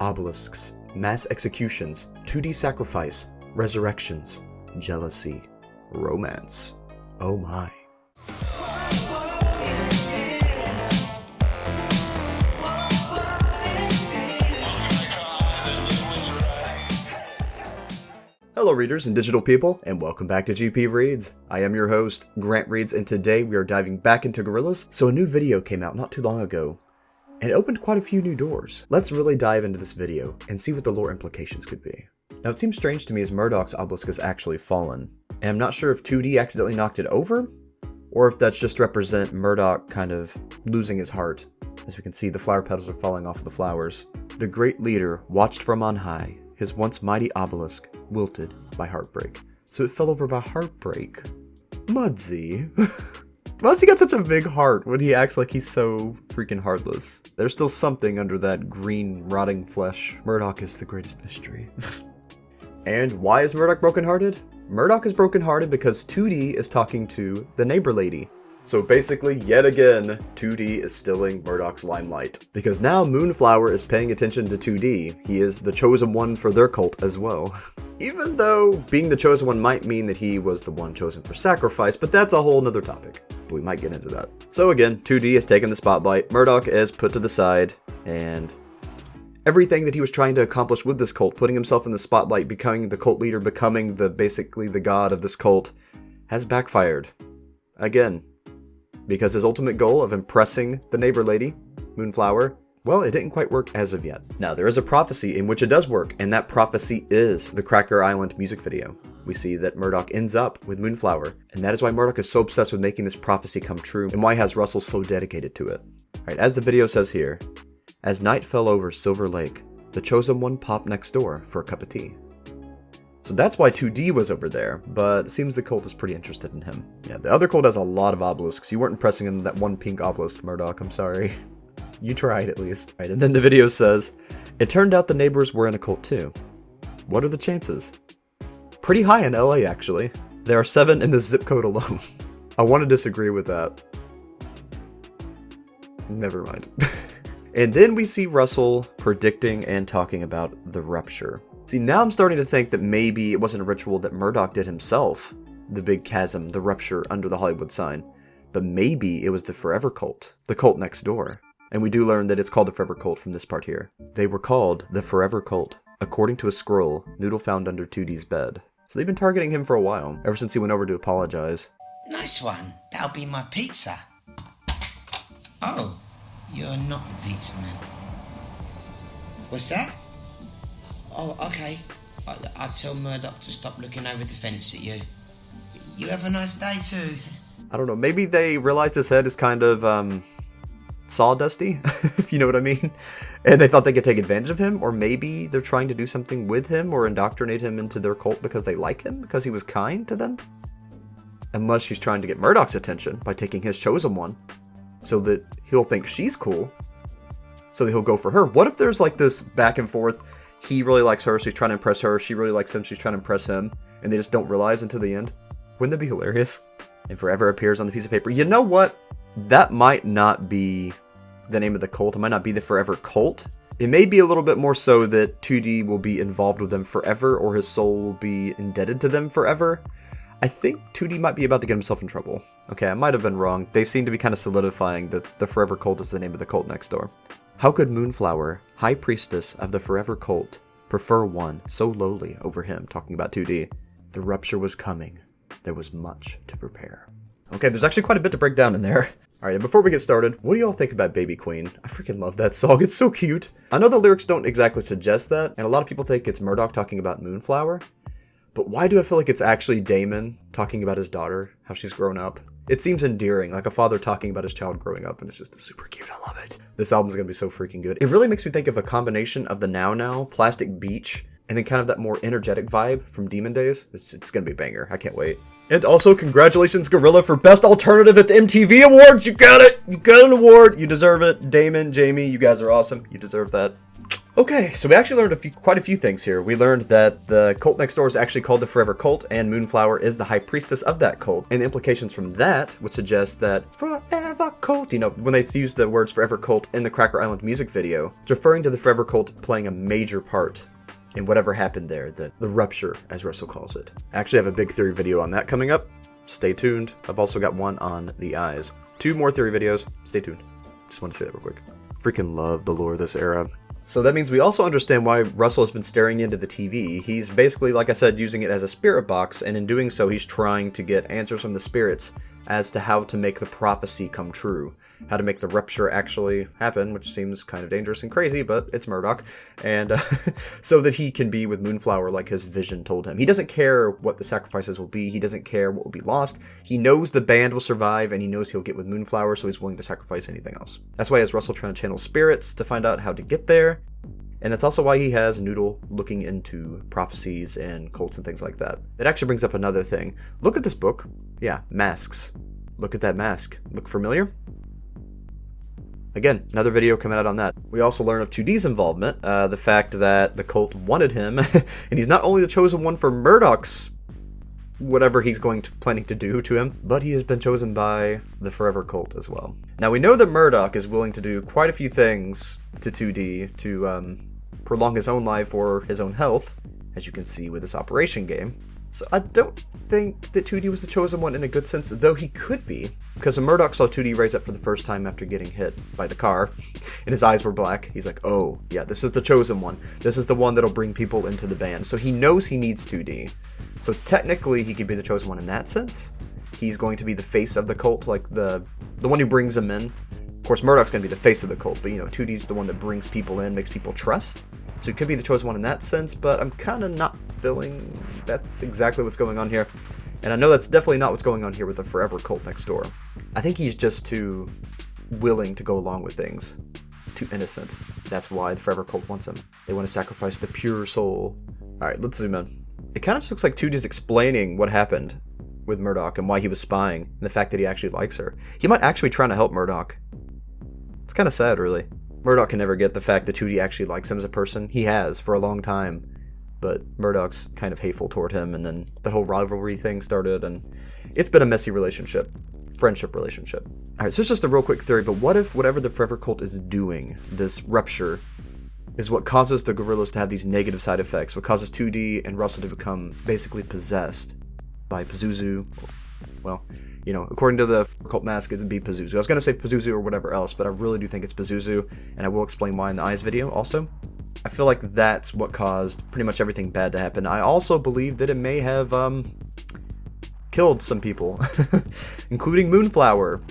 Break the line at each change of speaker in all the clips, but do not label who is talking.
obelisks, mass executions, 2D sacrifice, resurrections, jealousy, romance. Oh my. Hello readers and digital people, and welcome back to GP Reads. I am your host, Grant Reads, and today we are diving back into Gorillaz. So a new video came out not too long ago, and it opened quite a few new doors. Let's really dive into this video and see what the lore implications could be. Now it seems strange to me as Murdoc's obelisk has actually fallen, and I'm not sure if 2D accidentally knocked it over, or if that's just to represent Murdoc kind of losing his heart. As we can see, the flower petals are falling off of the flowers. The great leader watched from on high, his once mighty obelisk wilted by heartbreak. So it fell over by heartbreak. Mudzy. Why has he got such a big heart when he acts like he's so freaking heartless? There's still something under that green, rotting flesh. Murdoc is the greatest mystery. And why is Murdoc brokenhearted? Murdoc is brokenhearted because 2D is talking to the neighbor lady. So basically, yet again, 2D is stealing Murdoc's limelight. Because now Moonflower is paying attention to 2D. He is the chosen one for their cult as well. Even though being the chosen one might mean that he was the one chosen for sacrifice, but that's a whole nother topic. But we might get into that. So again, 2D has taken the spotlight, Murdoc is put to the side, and everything that he was trying to accomplish with this cult, putting himself in the spotlight, becoming the cult leader, becoming basically the god of this cult, has backfired. Again. Because his ultimate goal of impressing the neighbor lady, Moonflower, well, it didn't quite work as of yet. Now, there is a prophecy in which it does work, and that prophecy is the Cracker Island music video. We see that Murdoc ends up with Moonflower, and that is why Murdoc is so obsessed with making this prophecy come true, and why has Russell so dedicated to it. Alright, as the video says here, as night fell over Silver Lake, the chosen one popped next door for a cup of tea. So that's why 2D was over there, but it seems the cult is pretty interested in him. Yeah, the other cult has a lot of obelisks. You weren't impressing him with that one pink obelisk, Murdoc, I'm sorry. You tried, at least. Right, and then the video says, it turned out the neighbors were in a cult too. What are the chances? Pretty high in LA, actually. There are 7 in the zip code alone. I want to disagree with that. Never mind. And then we see Russell predicting and talking about the rupture. See, now I'm starting to think that maybe it wasn't a ritual that Murdoc did himself, the big chasm, the rupture under the Hollywood sign, but maybe it was the Forever Cult, the cult next door. And we do learn that it's called the Forever Cult from this part here. They were called the Forever Cult, according to a scroll Noodle found under 2D's bed. So they've been targeting him for a while, ever since he went over to apologize.
Nice one. That'll be my pizza. Oh, you're not the pizza man. What's that? Oh, okay. I'll tell Murdoc to stop looking over the fence at you. You have a nice day too.
I don't know, maybe they realized his head is kind of, sawdusty, if you know what I mean. And they thought they could take advantage of him, or maybe they're trying to do something with him or indoctrinate him into their cult because they like him, because he was kind to them. Unless she's trying to get Murdoc's attention by taking his chosen one, so that he'll think she's cool, so that he'll go for her. What if there's like this back and forth? He really likes her, so he's trying to impress her. She really likes him, she's trying to impress him. And they just don't realize until the end. Wouldn't that be hilarious? And Forever appears on the piece of paper. You know what? That might not be the name of the cult. It might not be the Forever Cult. It may be a little bit more so that 2D will be involved with them forever, or his soul will be indebted to them forever. I think 2D might be about to get himself in trouble. Okay, I might have been wrong. They seem to be kind of solidifying that the Forever Cult is the name of the cult next door. How could Moonflower, High Priestess of the Forever Cult, prefer one so lowly over him, talking about 2D? The rupture was coming. There was much to prepare. Okay, there's actually quite a bit to break down in there. Alright, and before we get started, what do y'all think about Baby Queen? I freaking love that song, it's so cute. I know the lyrics don't exactly suggest that, and a lot of people think it's Murdoc talking about Moonflower, but why do I feel like it's actually Damon talking about his daughter, how she's grown up? It seems endearing, like a father talking about his child growing up, and it's just super cute. I love it. This album's gonna be so freaking good. It really makes me think of a combination of the Now Now, Plastic Beach, and then kind of that more energetic vibe from Demon Days. It's gonna be a banger. I can't wait. And also, congratulations, Gorilla, for Best Alternative at the MTV Awards. You got it. You got an award. You deserve it. Damon, Jamie, you guys are awesome. You deserve that. Okay, so we actually learned quite a few things here. We learned that the cult next door is actually called the Forever Cult, and Moonflower is the high priestess of that cult. And the implications from that would suggest that Forever Cult, you know, when they use the words Forever Cult in the Cracker Island music video, it's referring to the Forever Cult playing a major part in whatever happened there, the rupture, as Russell calls it. I actually have a big theory video on that coming up. Stay tuned. I've also got one on the eyes. 2 more theory videos. Stay tuned. Just want to say that real quick. Freaking love the lore of this era. So that means we also understand why Russell has been staring into the TV. He's basically, like I said, using it as a spirit box, and in doing so, he's trying to get answers from the spirits as to how to make the prophecy come true. How to make the rupture actually happen, which seems kind of dangerous and crazy, but it's Murdoc. And so that he can be with Moonflower like his vision told him. He doesn't care what the sacrifices will be. He doesn't care what will be lost. He knows the band will survive, and he knows he'll get with Moonflower, so he's willing to sacrifice anything else. That's why he has Russell trying to channel spirits to find out how to get there. And that's also why he has Noodle looking into prophecies and cults and things like that. That actually brings up another thing. Look at this book. Yeah, masks. Look at that mask. Look familiar? Again, another video coming out on that. We also learn of 2D's involvement, the fact that the cult wanted him, and he's not only the chosen one for Murdoc's whatever he's planning to do to him, but he has been chosen by the Forever Cult as well. Now we know that Murdoc is willing to do quite a few things to 2D to prolong his own life or his own health, as you can see with this Operation game. So I don't think that 2D was the chosen one in a good sense, though he could be, because when Murdoc saw 2D raise up for the first time after getting hit by the car, and his eyes were black, he's like, oh, yeah, this is the chosen one. This is the one that'll bring people into the band. So he knows he needs 2D. So technically, he could be the chosen one in that sense. He's going to be the face of the cult, like the one who brings them in. Of course, Murdoc's going to be the face of the cult, but, you know, 2D's the one that brings people in, makes people trust. So he could be the chosen one in that sense, but I'm kind of not feeling that's exactly what's going on here. And I know that's definitely not what's going on here with the Forever Cult next door. I think he's just too willing to go along with things. Too innocent. That's why the Forever Cult wants him. They want to sacrifice the pure soul. Alright, let's zoom in. It kind of just looks like 2D's explaining what happened with Murdoc and why he was spying, and the fact that he actually likes her. He might actually be trying to help Murdoc. It's kind of sad, really. Murdoc can never get the fact that 2D actually likes him as a person. He has, for a long time. But Murdoc's kind of hateful toward him, and then that whole rivalry thing started, and it's been a messy relationship. Friendship relationship. Alright, so it's just a real quick theory, but what if whatever the Forever Cult is doing, this rupture, is what causes the Gorillaz to have these negative side effects, what causes 2D and Russell to become basically possessed by Pazuzu. Well, you know, according to the cult mask, it'd be Pazuzu. I was going to say Pazuzu or whatever else, but I really do think it's Pazuzu, and I will explain why in the Eyes video also. I feel like that's what caused pretty much everything bad to happen. I also believe that it may have killed some people, including Moonflower.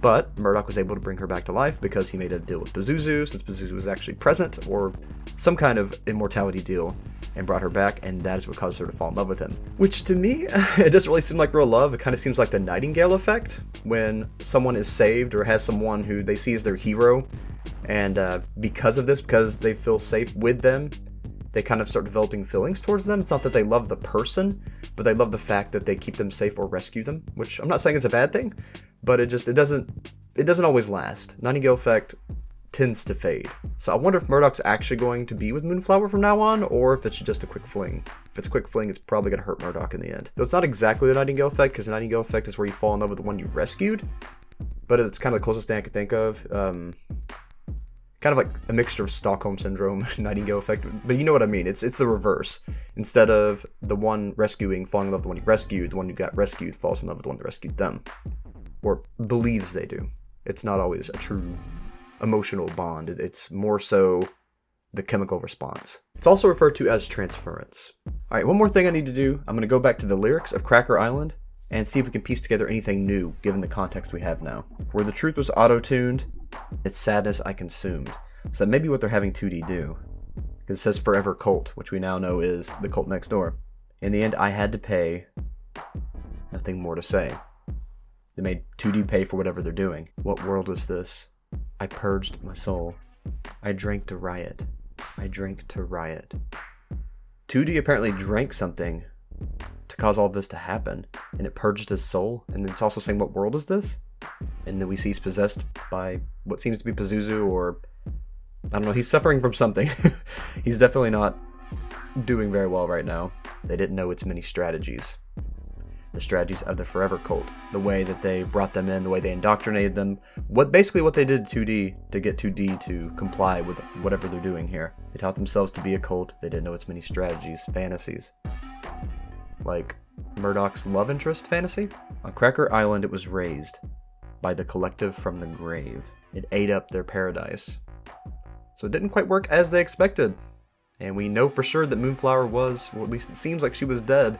But Murdoc was able to bring her back to life because he made a deal with Pazuzu, since Pazuzu was actually present, or some kind of immortality deal, and brought her back, and that is what caused her to fall in love with him. Which, to me, it doesn't really seem like real love. It kind of seems like the Nightingale effect, when someone is saved or has someone who they see as their hero, and because of this, because they feel safe with them, they kind of start developing feelings towards them. It's not that they love the person, but they love the fact that they keep them safe or rescue them, which I'm not saying is a bad thing, but it doesn't always last. Nightingale effect tends to fade. So I wonder if Murdoc's actually going to be with Moonflower from now on, or if it's just a quick fling. If it's a quick fling, it's probably going to hurt Murdoc in the end. Though it's not exactly the Nightingale effect, because the Nightingale effect is where you fall in love with the one you rescued, but it's kind of the closest thing I could think of. Kind of like a mixture of Stockholm Syndrome, Nightingale effect, but you know what I mean. It's the reverse. Instead of the one rescuing falling in love with the one he rescued, the one who got rescued falls in love with the one that rescued them. Or believes they do. It's not always a true emotional bond. It's more so the chemical response. It's also referred to as transference. Alright, one more thing I need to do. I'm going to go back to the lyrics of Cracker Island and see if we can piece together anything new, given the context we have now. Where the truth was auto-tuned, its sadness I consumed. So that may be what they're having 2D do. Because it says Forever Cult, which we now know is the cult next door. In the end, I had to pay. Nothing more to say. They made 2D pay for whatever they're doing. What world was this? I purged my soul. I drank to riot. I drank to riot. 2D apparently drank something to cause all of this to happen, and it purged his soul, and it's also saying, what world is this? And then we see he's possessed by what seems to be Pazuzu, or I don't know, he's suffering from something. He's definitely not doing very well right now. They didn't know its many strategies. The strategies of the Forever Cult. The way that they brought them in, the way they indoctrinated them. Basically what they did to 2D to get 2D to comply with whatever they're doing here. They taught themselves to be a cult. They didn't know its many strategies, fantasies. Like Murdoc's love interest fantasy? On Cracker Island it was raised by the collective from the grave. It ate up their paradise. So it didn't quite work as they expected. And we know for sure that Moonflower was, or at least it seems like she was dead.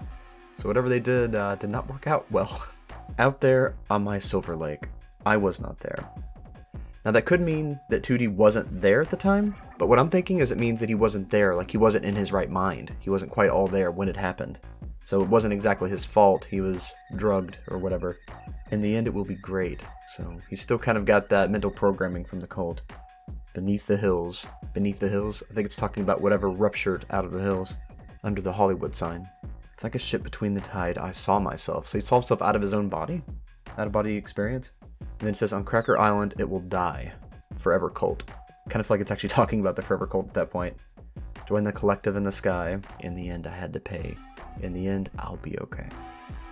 So whatever they did not work out well. Out there on my Silver Lake, I was not there. Now that could mean that 2D wasn't there at the time, but what I'm thinking is it means that he wasn't there, like he wasn't in his right mind. He wasn't quite all there when it happened. So it wasn't exactly his fault, he was drugged or whatever. In the end it will be great. So he's still kind of got that mental programming from the cult. Beneath the hills. Beneath the hills? I think it's talking about whatever ruptured out of the hills. Under the Hollywood sign. It's like a ship between the tide, I saw myself. So he saw himself out of his own body? Out of body experience? And then it says, on Cracker Island, it will die. Forever Cult. Kind of like it's actually talking about the Forever Cult at that point. Join the collective in the sky. In the end, I had to pay. In the end, I'll be okay.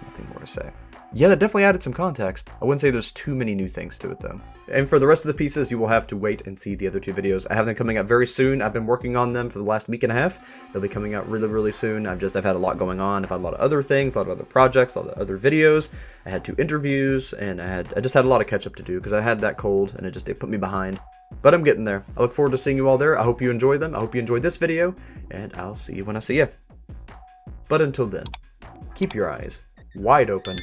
Nothing more to say. Yeah, that definitely added some context. I wouldn't say there's too many new things to it, though. And for the rest of the pieces, you will have to wait and see the other two videos. I have them coming out very soon. I've been working on them for the last week and a half. They'll be coming out really, really soon. I've had a lot going on. I've had a lot of other things, a lot of other projects, a lot of other videos. I had 2 interviews, and I just had a lot of catch up to do because I had that cold, and it put me behind. But I'm getting there. I look forward to seeing you all there. I hope you enjoy them. I hope you enjoyed this video, and I'll see you when I see you. But until then, keep your eyes wide open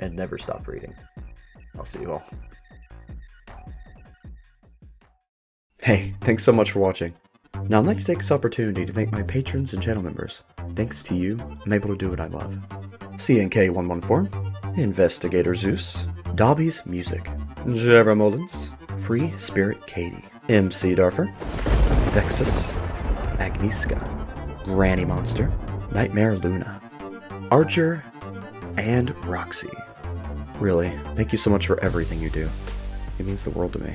and never stop reading. I'll see you all. Hey, thanks so much for watching. Now I'd like to take this opportunity to thank my patrons and channel members. Thanks to you, I'm able to do what I love. CNK114, Investigator Zeus, Dobby's Music, Jera Mullins, Free Spirit Katie, MC Darfer, Vexus, Agnieszka, Granny Monster, Nightmare Luna, Archer, and Roxy. Really, thank you so much for everything you do. It means the world to me.